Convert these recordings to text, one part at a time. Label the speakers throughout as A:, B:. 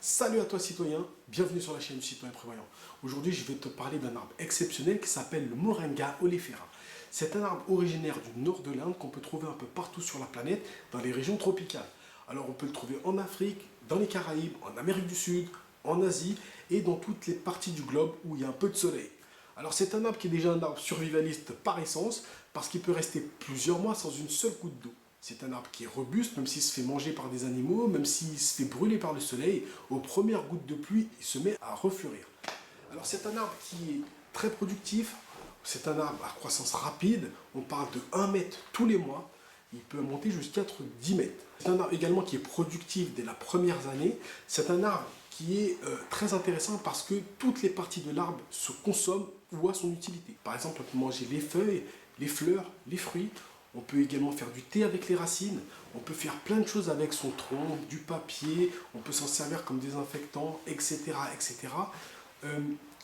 A: Salut à toi citoyen, bienvenue sur la chaîne du Citoyen Prévoyant. Aujourd'hui je vais te parler d'un arbre exceptionnel qui s'appelle le Moringa oleifera. C'est un arbre originaire du nord de l'Inde qu'on peut trouver un peu partout sur la planète dans les régions tropicales. Alors on peut le trouver en Afrique, dans les Caraïbes, en Amérique du Sud, en Asie et dans toutes les parties du globe où il y a un peu de soleil. Alors c'est un arbre qui est déjà un arbre survivaliste par essence parce qu'il peut rester plusieurs mois sans une seule goutte d'eau. C'est un arbre qui est robuste, même s'il se fait manger par des animaux, même s'il se fait brûler par le soleil, aux premières gouttes de pluie, il se met à refleurir. Alors c'est un arbre qui est très productif, c'est un arbre à croissance rapide, on parle de 1 mètre tous les mois, il peut monter jusqu'à 10 mètres. C'est un arbre également qui est productif dès la première année, c'est un arbre qui est très intéressant parce que toutes les parties de l'arbre se consomment ou a son utilité. Par exemple, on peut manger les feuilles, les fleurs, les fruits. On peut également faire du thé avec les racines. On peut faire plein de choses avec son tronc, du papier. On peut s'en servir comme désinfectant, etc. etc.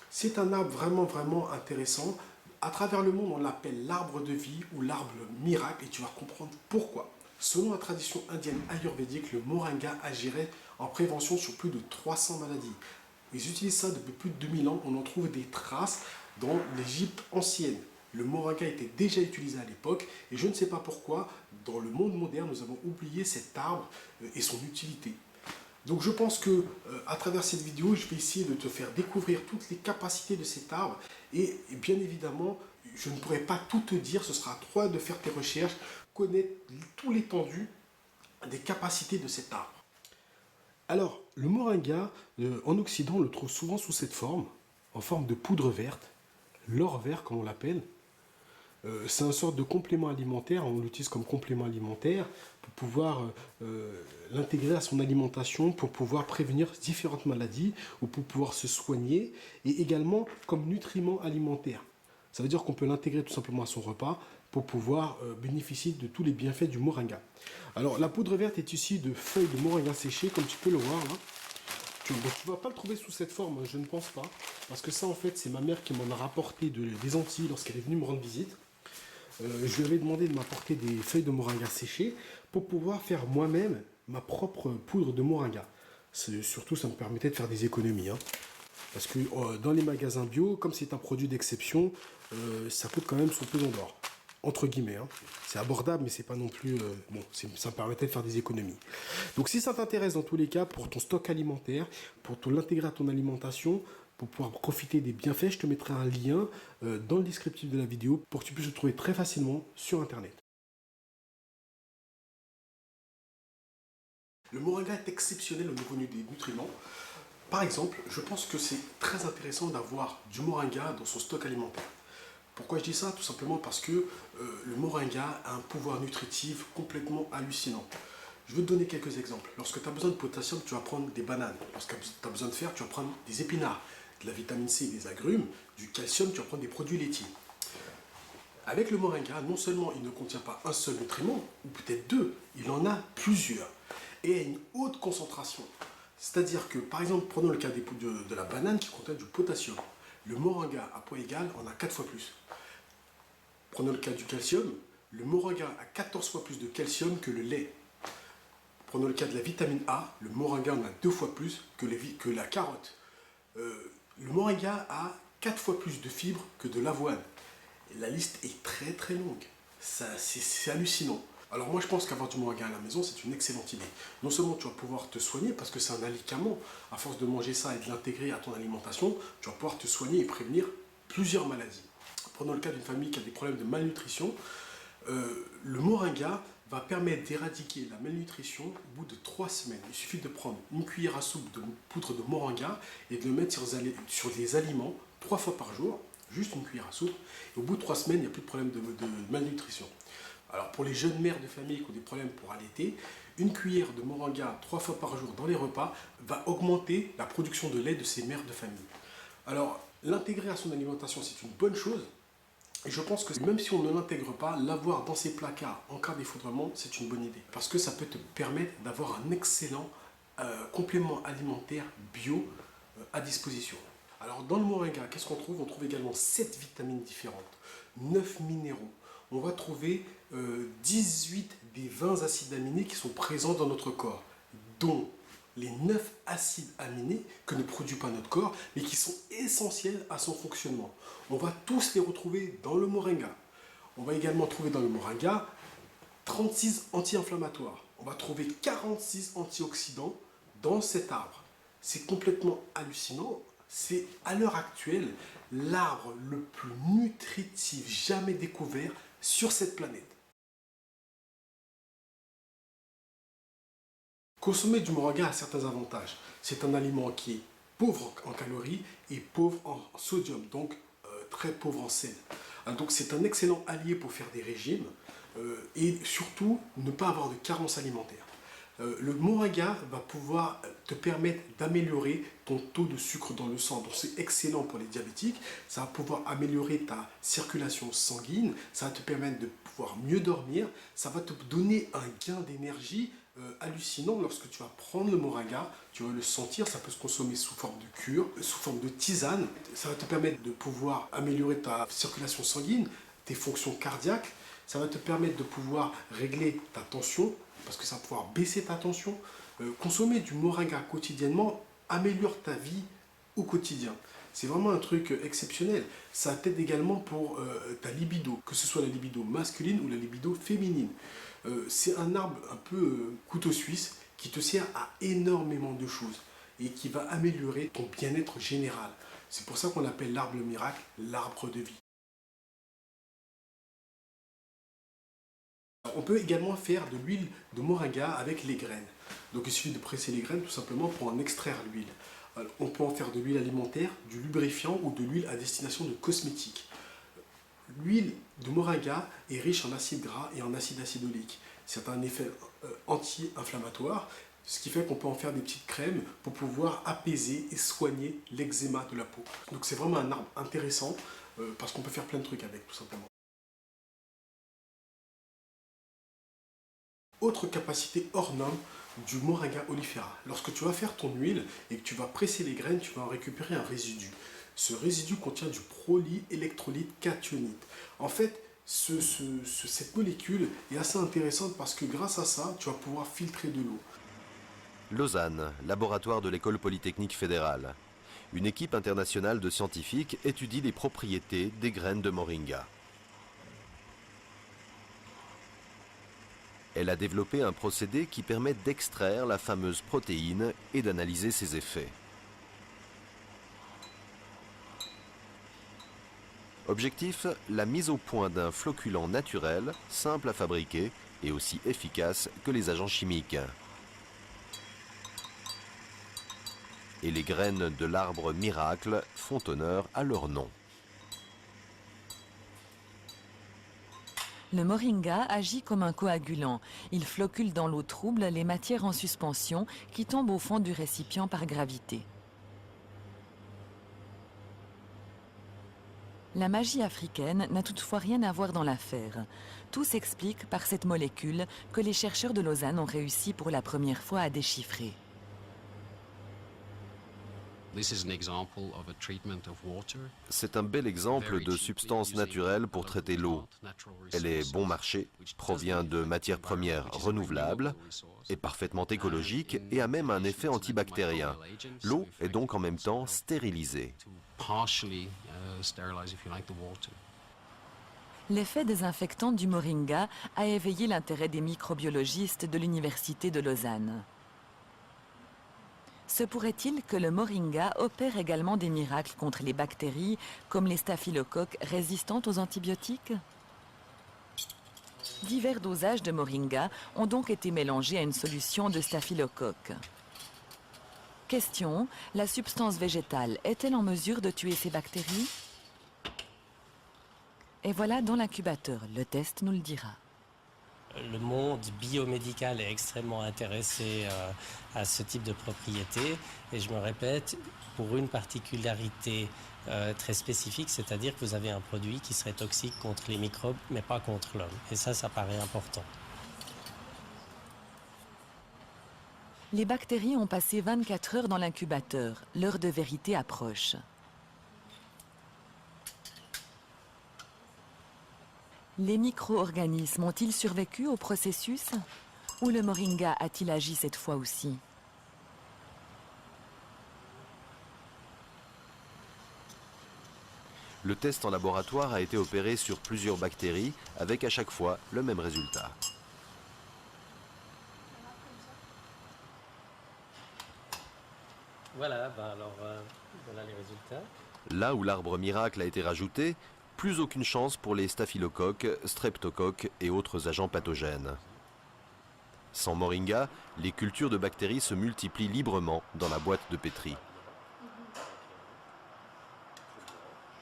A: C'est un arbre vraiment intéressant. À travers le monde, on l'appelle l'arbre de vie ou l'arbre miracle et tu vas comprendre pourquoi. Selon la tradition indienne ayurvédique, le moringa agirait en prévention sur plus de 300 maladies. Ils utilisent ça depuis plus de 2000 ans. On en trouve des traces dans l'Égypte ancienne. Le moringa était déjà utilisé à l'époque et je ne sais pas pourquoi, dans le monde moderne, nous avons oublié cet arbre et son utilité. Donc je pense que à travers cette vidéo, je vais essayer de te faire découvrir toutes les capacités de cet arbre et bien évidemment, je ne pourrai pas tout te dire, ce sera à toi de faire tes recherches, connaître tout l'étendue des capacités de cet arbre. Alors, le moringa, en Occident, on le trouve souvent sous cette forme, en forme de poudre verte, l'or vert comme on l'appelle. C'est une sorte de complément alimentaire, on l'utilise comme complément alimentaire pour pouvoir l'intégrer à son alimentation, pour pouvoir prévenir différentes maladies ou pour pouvoir se soigner et également comme nutriment alimentaire. Ça veut dire qu'on peut l'intégrer tout simplement à son repas pour pouvoir bénéficier de tous les bienfaits du moringa. Alors la poudre verte est issue de feuilles de moringa séchées comme tu peux le voir là. Tu ne vas pas le trouver sous cette forme, je ne pense pas. Parce que ça en fait c'est ma mère qui m'en a rapporté des Antilles lorsqu'elle est venue me rendre visite. Je lui avais demandé de m'apporter des feuilles de moringa séchées pour pouvoir faire moi-même ma propre poudre de moringa. Surtout, ça me permettait de faire des économies. Parce que dans les magasins bio, comme c'est un produit d'exception, ça coûte quand même son pesant d'or. Entre guillemets. C'est abordable, mais c'est pas non plus... ça me permettait de faire des économies. Donc si ça t'intéresse dans tous les cas, pour ton stock alimentaire, pour l'intégrer à ton alimentation, pour pouvoir profiter des bienfaits, je te mettrai un lien dans le descriptif de la vidéo pour que tu puisses le trouver très facilement sur Internet. Le moringa est exceptionnel au niveau des nutriments. Par exemple, je pense que c'est très intéressant d'avoir du moringa dans son stock alimentaire. Pourquoi je dis ça? Tout simplement parce que le moringa a un pouvoir nutritif complètement hallucinant. Je vais te donner quelques exemples. Lorsque tu as besoin de potassium, tu vas prendre des bananes. Lorsque tu as besoin de fer, tu vas prendre des épinards, de la vitamine C, des agrumes, du calcium, tu vas prendre des produits laitiers. Avec le moringa, non seulement il ne contient pas un seul nutriment, ou peut-être deux, il en a plusieurs. Et à une haute concentration. C'est-à-dire que, par exemple, prenons le cas de la banane qui contient du potassium. Le moringa à poids égal en a 4 fois plus. Prenons le cas du calcium. Le moringa a 14 fois plus de calcium que le lait. Prenons le cas de la vitamine A. Le moringa en a 2 fois plus que la carotte. Le moringa a 4 fois plus de fibres que de l'avoine. Et la liste est très longue. C'est hallucinant. Alors moi je pense qu'avoir du moringa à la maison c'est une excellente idée. Non seulement tu vas pouvoir te soigner parce que c'est un médicament, à force de manger ça et de l'intégrer à ton alimentation, tu vas pouvoir te soigner et prévenir plusieurs maladies. Prenons le cas d'une famille qui a des problèmes de malnutrition. Le moringa va permettre d'éradiquer la malnutrition au bout de 3 semaines. Il suffit de prendre une cuillère à soupe de poudre de moringa et de le mettre sur des aliments 3 fois par jour, juste une cuillère à soupe, et au bout de 3 semaines, il n'y a plus de problème de malnutrition. Alors pour les jeunes mères de famille qui ont des problèmes pour allaiter, une cuillère de moringa 3 fois par jour dans les repas va augmenter la production de lait de ces mères de famille. Alors l'intégrer à son alimentation c'est une bonne chose, et je pense que même si on ne l'intègre pas, l'avoir dans ses placards en cas d'effondrement, c'est une bonne idée. Parce que ça peut te permettre d'avoir un excellent complément alimentaire bio à disposition. Alors dans le moringa, qu'est-ce qu'on trouve? On trouve également 7 vitamines différentes, 9 minéraux. On va trouver 18 des 20 acides aminés qui sont présents dans notre corps, dont les 9 acides aminés que ne produit pas notre corps, mais qui sont essentiels à son fonctionnement. On va tous les retrouver dans le moringa. On va également trouver dans le moringa 36 anti-inflammatoires. On va trouver 46 antioxydants dans cet arbre. C'est complètement hallucinant. C'est à l'heure actuelle l'arbre le plus nutritif jamais découvert sur cette planète. Consommer du moringa a certains avantages. C'est un aliment qui est pauvre en calories et pauvre en sodium, donc très pauvre en sel. Donc c'est un excellent allié pour faire des régimes et surtout ne pas avoir de carence alimentaire. Le moringa va pouvoir te permettre d'améliorer ton taux de sucre dans le sang. Donc c'est excellent pour les diabétiques. Ça va pouvoir améliorer ta circulation sanguine. Ça va te permettre de pouvoir mieux dormir. Ça va te donner un gain d'énergie hallucinant lorsque tu vas prendre le moringa. Tu vas le sentir. Ça peut se consommer sous forme de cure, sous forme de tisane. Ça va te permettre de pouvoir améliorer ta circulation sanguine, tes fonctions cardiaques. Ça va te permettre de pouvoir régler ta tension, parce que ça va pouvoir baisser ta tension. Consommer du moringa quotidiennement améliore ta vie au quotidien. C'est vraiment un truc exceptionnel. Ça t'aide également pour ta libido, que ce soit la libido masculine ou la libido féminine. C'est un arbre un peu couteau suisse qui te sert à énormément de choses et qui va améliorer ton bien-être général. C'est pour ça qu'on l'appelle l'arbre miracle, l'arbre de vie. On peut également faire de l'huile de moringa avec les graines. Donc il suffit de presser les graines tout simplement pour en extraire l'huile. On peut en faire de l'huile alimentaire, du lubrifiant ou de l'huile à destination de cosmétiques. L'huile de moringa est riche en acides gras et en acide acétonique. C'est un effet anti-inflammatoire, ce qui fait qu'on peut en faire des petites crèmes pour pouvoir apaiser et soigner l'eczéma de la peau. Donc c'est vraiment un arbre intéressant parce qu'on peut faire plein de trucs avec tout simplement. Autre capacité hors norme du moringa oleifera. Lorsque tu vas faire ton huile et que tu vas presser les graines, tu vas en récupérer un résidu. Ce résidu contient du prolyélectrolyte cationnite. En fait, cette molécule est assez intéressante parce que grâce à ça, tu vas pouvoir filtrer de l'eau.
B: Lausanne, laboratoire de l'École polytechnique fédérale. Une équipe internationale de scientifiques étudie les propriétés des graines de moringa. Elle a développé un procédé qui permet d'extraire la fameuse protéine et d'analyser ses effets. Objectif, la mise au point d'un floculant naturel, simple à fabriquer et aussi efficace que les agents chimiques. Et les graines de l'arbre miracle font honneur à leur nom.
C: Le moringa agit comme un coagulant. Il flocule dans l'eau trouble les matières en suspension qui tombent au fond du récipient par gravité. La magie africaine n'a toutefois rien à voir dans l'affaire. Tout s'explique par cette molécule que les chercheurs de Lausanne ont réussi pour la première fois à déchiffrer.
B: C'est un bel exemple de substance naturelle pour traiter l'eau. Elle est bon marché, provient de matières premières renouvelables, est parfaitement écologique et a même un effet antibactérien. L'eau est donc en même temps stérilisée.
C: L'effet désinfectant du moringa a éveillé l'intérêt des microbiologistes de l'Université de Lausanne. Se pourrait-il que le moringa opère également des miracles contre les bactéries, comme les staphylocoques résistantes aux antibiotiques? Divers dosages de moringa ont donc été mélangés à une solution de staphylocoque. Question, la substance végétale est-elle en mesure de tuer ces bactéries? Et voilà dans l'incubateur, le test nous le dira.
D: Le monde biomédical est extrêmement intéressé à ce type de propriété et je me répète, pour une particularité très spécifique, c'est-à-dire que vous avez un produit qui serait toxique contre les microbes mais pas contre l'homme. Et ça paraît important.
C: Les bactéries ont passé 24 heures dans l'incubateur. L'heure de vérité approche. Les micro-organismes ont-ils survécu au processus? Ou le moringa a-t-il agi cette fois aussi?
B: Le test en laboratoire a été opéré sur plusieurs bactéries, avec à chaque fois le même résultat.
D: Voilà, voilà les résultats.
B: Là où l'arbre miracle a été rajouté, plus aucune chance pour les staphylocoques, streptocoques et autres agents pathogènes. Sans moringa, les cultures de bactéries se multiplient librement dans la boîte de pétri.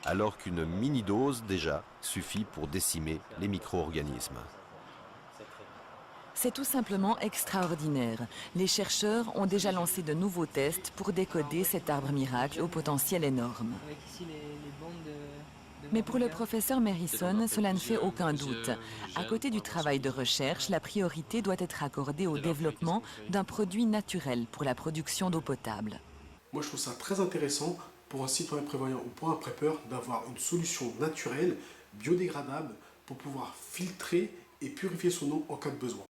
B: Alors qu'une mini-dose, déjà, suffit pour décimer les micro-organismes.
C: C'est tout simplement extraordinaire. Les chercheurs ont déjà lancé de nouveaux tests pour décoder cet arbre miracle au potentiel énorme. Mais pour le professeur Merison, cela ne fait aucun doute. À côté du travail de recherche, la priorité doit être accordée au développement d'un produit naturel pour la production d'eau potable.
A: Moi, je trouve ça très intéressant pour un citoyen prévoyant ou pour un prépeur d'avoir une solution naturelle, biodégradable, pour pouvoir filtrer et purifier son eau en cas de besoin.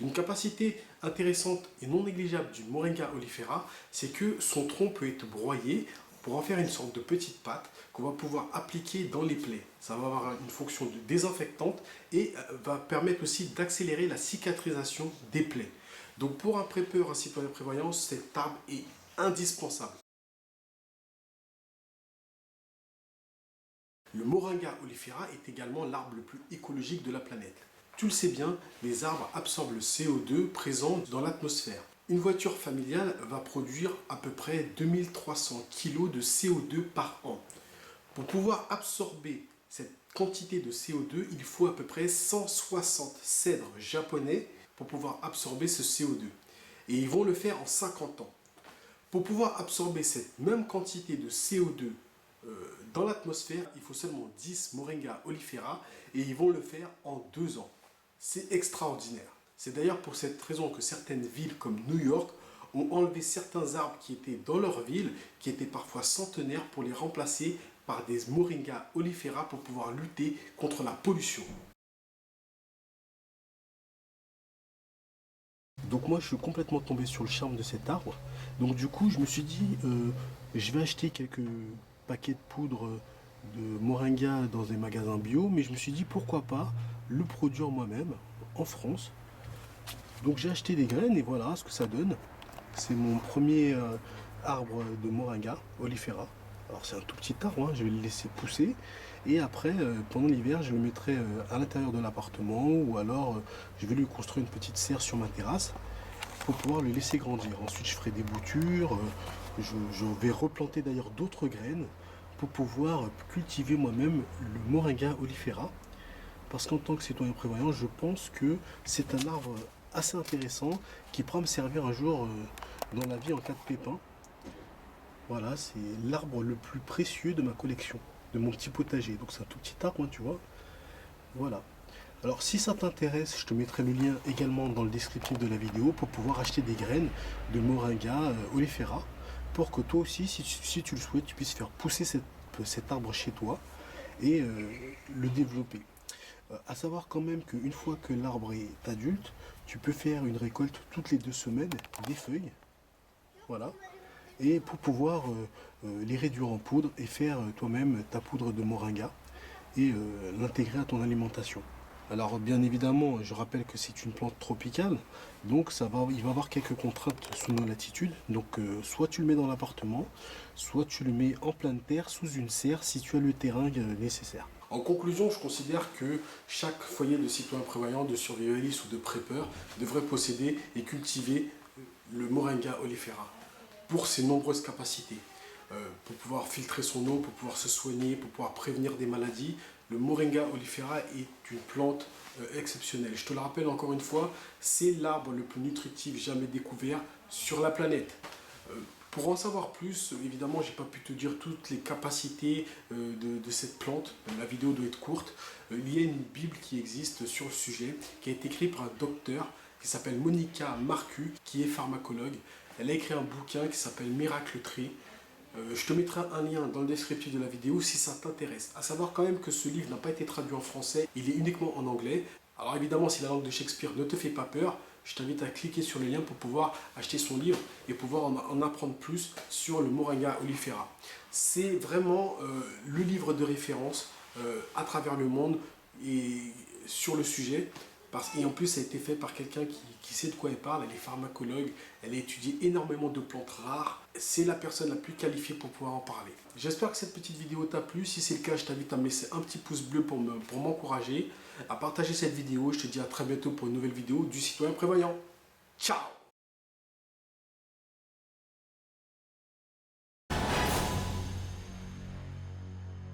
A: Une capacité intéressante et non négligeable du Moringa oleifera, c'est que son tronc peut être broyé pour en faire une sorte de petite pâte qu'on va pouvoir appliquer dans les plaies. Ça va avoir une fonction de désinfectante et va permettre aussi d'accélérer la cicatrisation des plaies. Donc pour un prépeur, un citoyen prévoyant, cet arbre est indispensable. Le Moringa oleifera est également l'arbre le plus écologique de la planète. Tu le sais bien, les arbres absorbent le CO2 présent dans l'atmosphère. Une voiture familiale va produire à peu près 2300 kg de CO2 par an. Pour pouvoir absorber cette quantité de CO2, il faut à peu près 160 cèdres japonais pour pouvoir absorber ce CO2. Et ils vont le faire en 50 ans. Pour pouvoir absorber cette même quantité de CO2 dans l'atmosphère, il faut seulement 10 Moringa oleifera et ils vont le faire en 2 ans. C'est extraordinaire. C'est d'ailleurs pour cette raison que certaines villes comme New York ont enlevé certains arbres qui étaient dans leur ville, qui étaient parfois centenaires, pour les remplacer par des Moringa oleifera pour pouvoir lutter contre la pollution. Donc moi je suis complètement tombé sur le charme de cet arbre. Donc du coup je me suis dit je vais acheter quelques paquets de poudre de Moringa dans des magasins bio, mais je me suis dit pourquoi pas le produire moi-même en France. Donc j'ai acheté des graines et voilà ce que ça donne. C'est mon premier arbre de Moringa oleifera. Alors c'est un tout petit arbre, hein, je vais le laisser pousser et après pendant l'hiver je le mettrai à l'intérieur de l'appartement ou alors je vais lui construire une petite serre sur ma terrasse pour pouvoir le laisser grandir. Ensuite je ferai des boutures, je vais replanter d'ailleurs d'autres graines pour pouvoir cultiver moi-même le Moringa oleifera, parce qu'en tant que citoyen prévoyant je pense que c'est un arbre assez intéressant qui pourra me servir un jour dans la vie en cas de pépin. Voilà, c'est l'arbre le plus précieux de ma collection, de mon petit potager. Donc c'est un tout petit arbre, hein, tu vois. Voilà. Alors si ça t'intéresse, je te mettrai le lien également dans le descriptif de la vidéo pour pouvoir acheter des graines de Moringa oleifera pour que toi aussi, si tu le souhaites, tu puisses faire pousser cet arbre chez toi et le développer. À savoir quand même qu'une fois que l'arbre est adulte, tu peux faire une récolte toutes les 2 semaines des feuilles. Voilà. Et pour pouvoir les réduire en poudre et faire toi-même ta poudre de Moringa et l'intégrer à ton alimentation. Alors bien évidemment, je rappelle que c'est une plante tropicale, donc il va avoir quelques contraintes sous nos latitudes. Donc soit tu le mets dans l'appartement, soit tu le mets en pleine terre sous une serre si tu as le terrain nécessaire. En conclusion, je considère que chaque foyer de citoyen prévoyant, de survivaliste ou de prépeur devrait posséder et cultiver le Moringa oleifera pour ses nombreuses capacités. Pour pouvoir filtrer son eau, pour pouvoir se soigner, pour pouvoir prévenir des maladies. Le Moringa oleifera est une plante exceptionnelle. Je te le rappelle encore une fois, c'est l'arbre le plus nutritif jamais découvert sur la planète. Pour en savoir plus, évidemment, je n'ai pas pu te dire toutes les capacités de cette plante. La vidéo doit être courte. Il y a une Bible qui existe sur le sujet, qui a été écrite par un docteur qui s'appelle Monica Marcu, qui est pharmacologue. Elle a écrit un bouquin qui s'appelle Miracle Tree. Je te mettrai un lien dans le descriptif de la vidéo si ça t'intéresse. À savoir quand même que ce livre n'a pas été traduit en français, il est uniquement en anglais. Alors évidemment, si la langue de Shakespeare ne te fait pas peur, je t'invite à cliquer sur le lien pour pouvoir acheter son livre et pouvoir en apprendre plus sur le Moringa oleifera. C'est vraiment le livre de référence à travers le monde et sur le sujet. Et en plus, ça a été fait par quelqu'un qui sait de quoi elle parle. Elle est pharmacologue, elle a étudié énormément de plantes rares. C'est la personne la plus qualifiée pour pouvoir en parler. J'espère que cette petite vidéo t'a plu. Si c'est le cas, je t'invite à me laisser un petit pouce bleu pour m'encourager, à partager cette vidéo. Je te dis à très bientôt pour une nouvelle vidéo du Citoyen Prévoyant. Ciao!